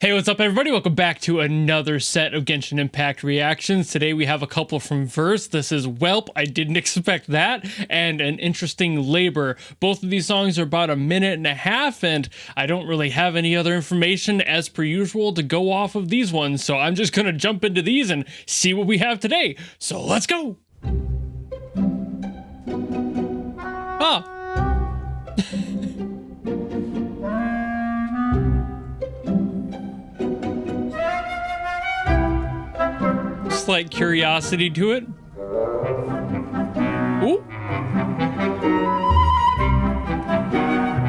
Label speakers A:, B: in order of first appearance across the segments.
A: Hey, what's up everybody? Welcome back to another set of Genshin Impact reactions. Today we have a couple from Verse. This is Welp, I didn't expect that, and An Interesting Labor. Both of these songs are about a minute and a half, and I don't really have any other information as per usual to go off of these ones, so I'm just gonna jump into these and see what we have today. So let's go! Ah! Slight curiosity to it. Ooh.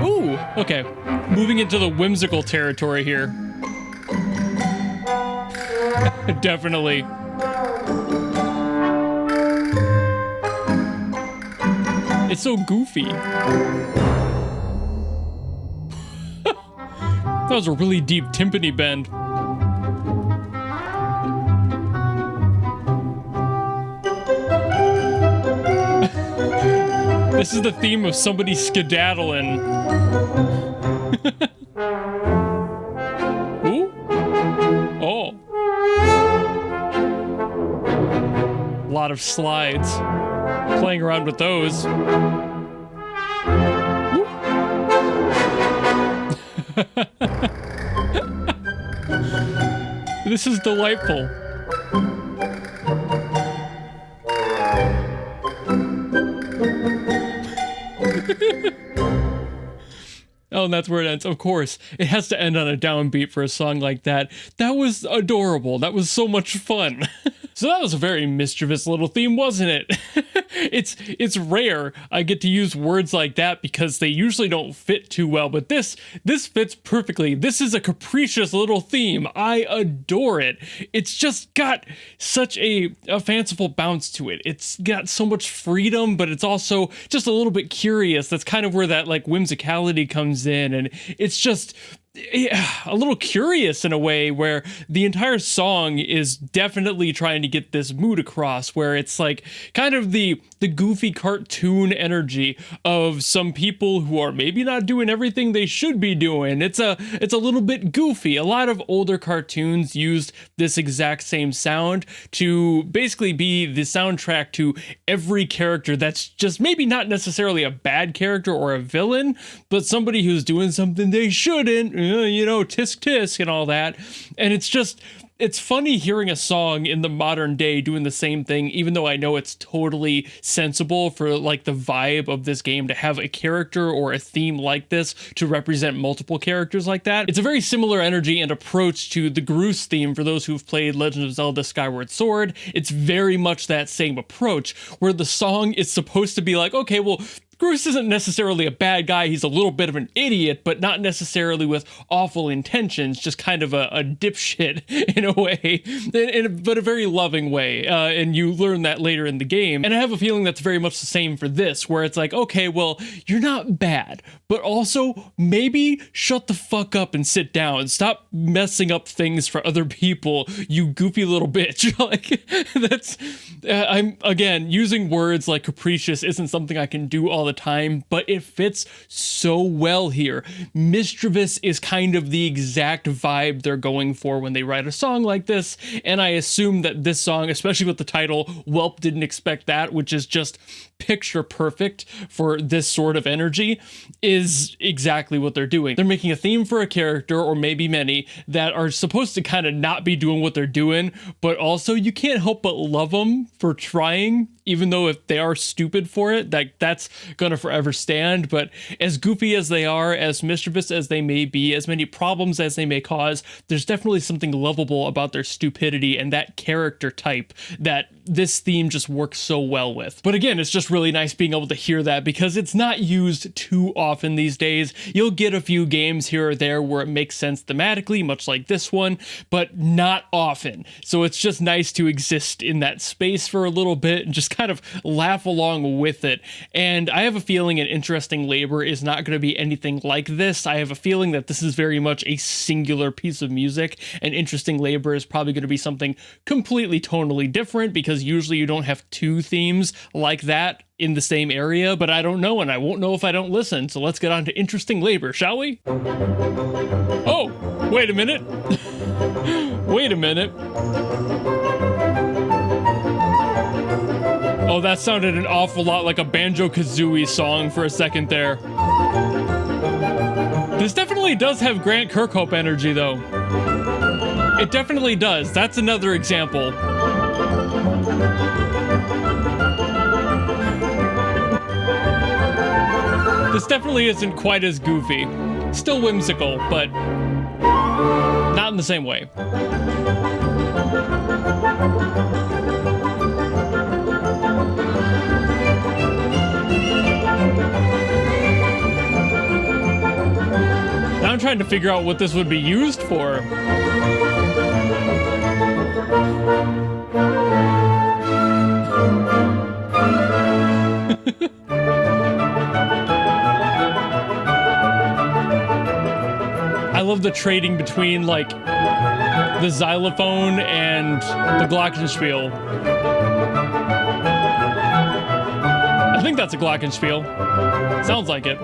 A: Ooh, okay. Moving into the whimsical territory here. Definitely. It's so goofy. That was a really deep timpani bend. This is the theme of somebody skedaddling. Ooh. Oh. A lot of slides. Playing around with those. This is delightful. Oh, and that's where it ends. Of course, it has to end on a downbeat for a song like that. That was adorable. That was so much fun. So that was a very mischievous little theme, wasn't it? It's rare I get to use words like that because they usually don't fit too well, but this fits perfectly. This is a capricious little theme. I adore it. It's just got such a fanciful bounce to it. It's got so much freedom, but it's also just a little bit curious. That's kind of where that like whimsicality comes in, and it's just a little curious in a way where the entire song is definitely trying to get this mood across, where it's like kind of the goofy cartoon energy of some people who are maybe not doing everything they should be doing. It's a little bit goofy. A lot of older cartoons used this exact same sound to basically be the soundtrack to every character that's just maybe not necessarily a bad character or a villain, but somebody who's doing something they shouldn't, you know, tisk tisk and all that. And it's funny hearing a song in the modern day doing the same thing, even though I know it's totally sensible for like the vibe of this game to have a character or a theme like this to represent multiple characters like that. It's a very similar energy and approach to the Groose theme for those who've played Legend of Zelda Skyward Sword. It's very much that same approach where the song is supposed to be like, okay, well, Groose isn't necessarily a bad guy, he's a little bit of an idiot, but not necessarily with awful intentions, just kind of a dipshit in a way, but a very loving way, and you learn that later in the game. And I have a feeling that's very much the same for this, where it's like, okay, well, you're not bad, but also maybe shut the fuck up and sit down. Stop messing up things for other people, you goofy little bitch. Like, that's, I'm, again, using words like capricious isn't something I can do all the time, but it fits so well here. Mischievous is kind of the exact vibe they're going for when they write a song like this, and I assume that this song, especially with the title Welp Didn't Expect That, which is just picture perfect for this sort of energy, is exactly what they're doing. They're making a theme for a character, or maybe many, that are supposed to kind of not be doing what they're doing, but also you can't help but love them for trying, even though if they are stupid for it, that's gonna forever stand. But as goofy as they are, as mischievous as they may be, as many problems as they may cause, there's definitely something lovable about their stupidity and that character type that this theme just works so well with. But again, it's just really nice being able to hear that because it's not used too often these days. You'll get a few games here or there where it makes sense thematically, much like this one, but not often. So it's just nice to exist in that space for a little bit and just kind of laugh along with it. And I have have a feeling an Interesting Labor is not going to be anything like this. I have a feeling that this is very much a singular piece of music, and Interesting Labor is probably going to be something completely tonally different, because usually you don't have two themes like that in the same area, but I don't know, and I won't know if I don't listen. So let's get on to Interesting Labor, shall we? Oh, wait a minute. Wait a minute. Oh, that sounded an awful lot like a Banjo-Kazooie song for a second there. This definitely does have Grant Kirkhope energy, though. It definitely does. That's another example. This definitely isn't quite as goofy. Still whimsical, but not in the same way. Now I'm trying to figure out what this would be used for. I love the trading between, like, the xylophone and the glockenspiel. I think that's a glockenspiel. Sounds like it.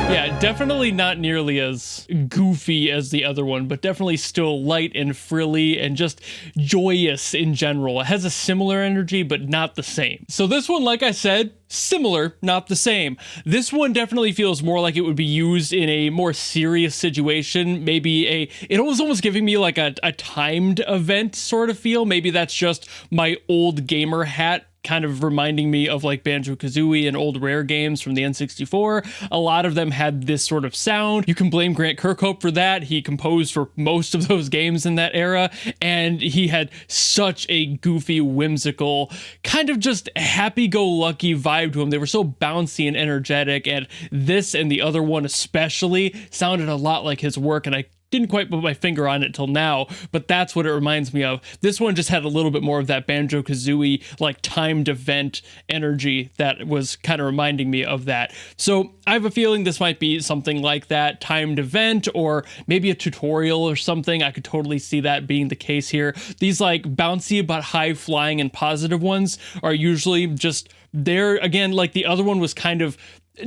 A: Yeah, definitely not nearly as goofy as the other one, but definitely still light and frilly and just joyous in general. It has a similar energy, but not the same. So this one, like I said, similar, not the same. This one definitely feels more like it would be used in a more serious situation. Maybe it was almost giving me like a timed event sort of feel. Maybe that's just my old gamer hat kind of reminding me of like Banjo-Kazooie and old Rare games from the N64. A lot of them had this sort of sound. You can blame Grant Kirkhope for that. He composed for most of those games in that era, and he had such a goofy, whimsical, kind of just happy-go-lucky vibe to him. They were so bouncy and energetic, and this and the other one especially sounded a lot like his work, and I didn't quite put my finger on it till now, but that's what it reminds me of. This one just had a little bit more of that Banjo-Kazooie, like, timed event energy that was kind of reminding me of that. So I have a feeling this might be something like that, timed event, or maybe a tutorial or something. I could totally see that being the case here. These, like, bouncy but high-flying and positive ones are usually just there. Again, like the other one was kind of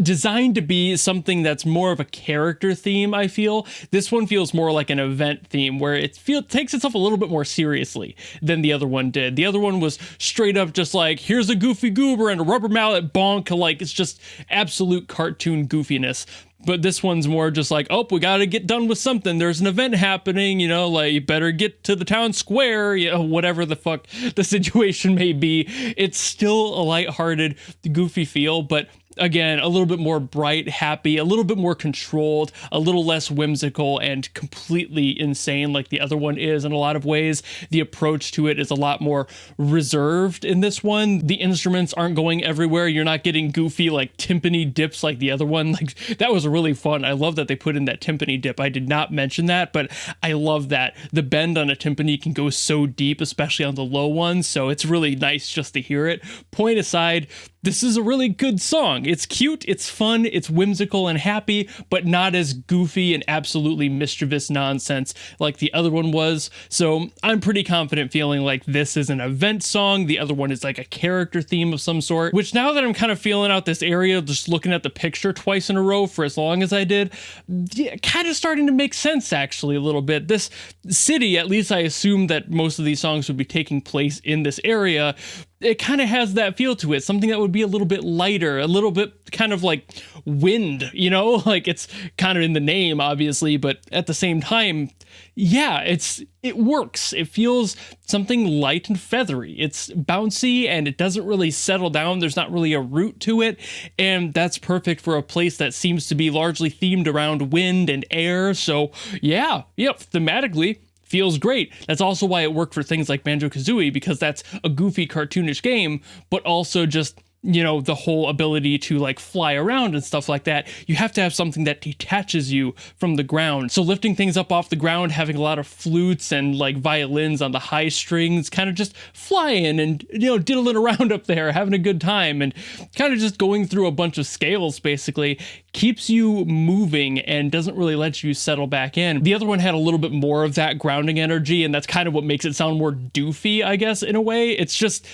A: designed to be something that's more of a character theme, I feel. This one feels more like an event theme, where it takes itself a little bit more seriously than the other one did. The other one was straight up just like, here's a goofy goober and a rubber mallet bonk, like it's just absolute cartoon goofiness. But this one's more just like, oh, we gotta get done with something. There's an event happening, you know, like, you better get to the town square, you know, whatever the fuck the situation may be. It's still a lighthearted, goofy feel, but again, a little bit more bright, happy, a little bit more controlled, a little less whimsical and completely insane like the other one is in a lot of ways. The approach to it is a lot more reserved in this one. The instruments aren't going everywhere. You're not getting goofy, like, timpani dips like the other one. Like, that was really fun. I love that they put in that timpani dip. I did not mention that, but I love that. The bend on a timpani can go so deep, especially on the low ones, so it's really nice just to hear it. Point aside, this is a really good song. It's cute, it's fun, it's whimsical and happy, but not as goofy and absolutely mischievous nonsense like the other one was. So I'm pretty confident feeling like this is an event song. The other one is like a character theme of some sort, which now that I'm kind of feeling out this area, just looking at the picture twice in a row for as long as I did, yeah, kind of starting to make sense actually a little bit. This city, at least I assume that most of these songs would be taking place in this area. It kind of has that feel to it, something that would be a little bit lighter, a little bit kind of like wind, you know, like it's kind of in the name, obviously, but at the same time, yeah, it works. It feels something light and feathery. It's bouncy and it doesn't really settle down. There's not really a root to it. And that's perfect for a place that seems to be largely themed around wind and air. So yeah, thematically, feels great. That's also why it worked for things like Banjo-Kazooie, because that's a goofy, cartoonish game, but also just you know, the whole ability to like fly around and stuff like that, you have to have something that detaches you from the ground. So lifting things up off the ground, having a lot of flutes and like violins on the high strings, kind of just flying and, you know, diddling around up there, having a good time, and kind of just going through a bunch of scales basically, keeps you moving and doesn't really let you settle back in. The other one had a little bit more of that grounding energy, and that's kind of what makes it sound more doofy, I guess, in a way. It's just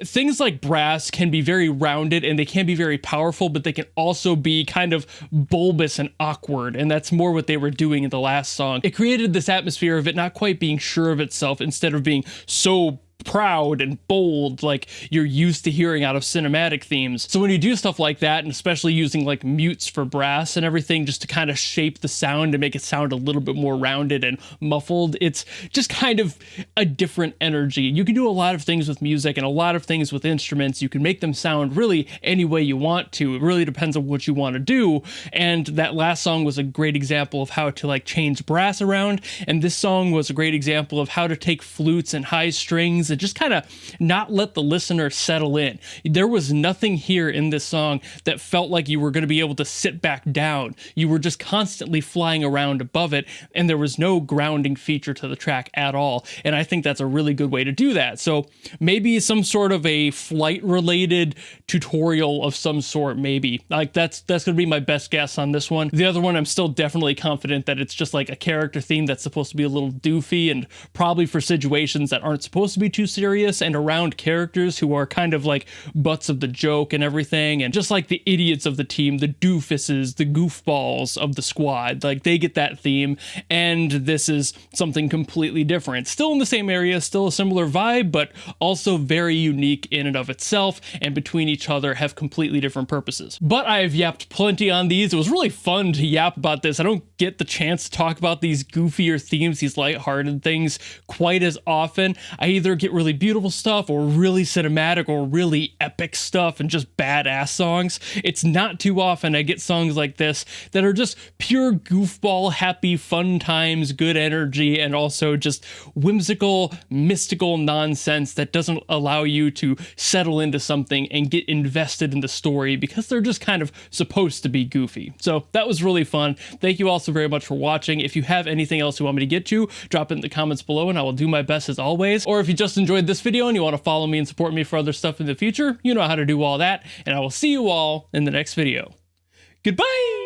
A: things like brass can be very rounded and they can be very powerful, but they can also be kind of bulbous and awkward, and that's more what they were doing in the last song. It created this atmosphere of it not quite being sure of itself instead of being so proud and bold like you're used to hearing out of cinematic themes. So when you do stuff like that, and especially using like mutes for brass and everything just to kind of shape the sound and make it sound a little bit more rounded and muffled, it's just kind of a different energy. You can do a lot of things with music and a lot of things with instruments. You can make them sound really any way you want to. It really depends on what you want to do. And that last song was a great example of how to like change brass around, and this song was a great example of how to take flutes and high strings and just kind of not let the listener settle in. There was nothing here in this song that felt like you were going to be able to sit back down. You were just constantly flying around above it, and there was no grounding feature to the track at all. And I think that's a really good way to do that. So maybe some sort of a flight related tutorial of some sort, maybe. Like that's going to be my best guess on this one. The other one, I'm still definitely confident that it's just like a character theme that's supposed to be a little doofy and probably for situations that aren't supposed to be too serious and around characters who are kind of like butts of the joke and everything, and just like the idiots of the team, the doofuses, the goofballs of the squad, like they get that theme. And this is something completely different, still in the same area, still a similar vibe, but also very unique in and of itself, and between each other have completely different purposes. But I have yapped plenty on these. It was really fun to yap about this. I don't get the chance to talk about these goofier themes, these lighthearted things quite as often. I either get really beautiful stuff or really cinematic or really epic stuff and just badass songs. It's not too often I get songs like this that are just pure goofball, happy, fun times, good energy, and also just whimsical, mystical nonsense that doesn't allow you to settle into something and get invested in the story because they're just kind of supposed to be goofy. So that was really fun. Thank you all so very much for watching. If you have anything else you want me to get to, drop it in the comments below and I will do my best as always. Or if you just enjoyed this video and you want to follow me and support me for other stuff in the future, you know how to do all that, and I will see you all in the next video. Goodbye!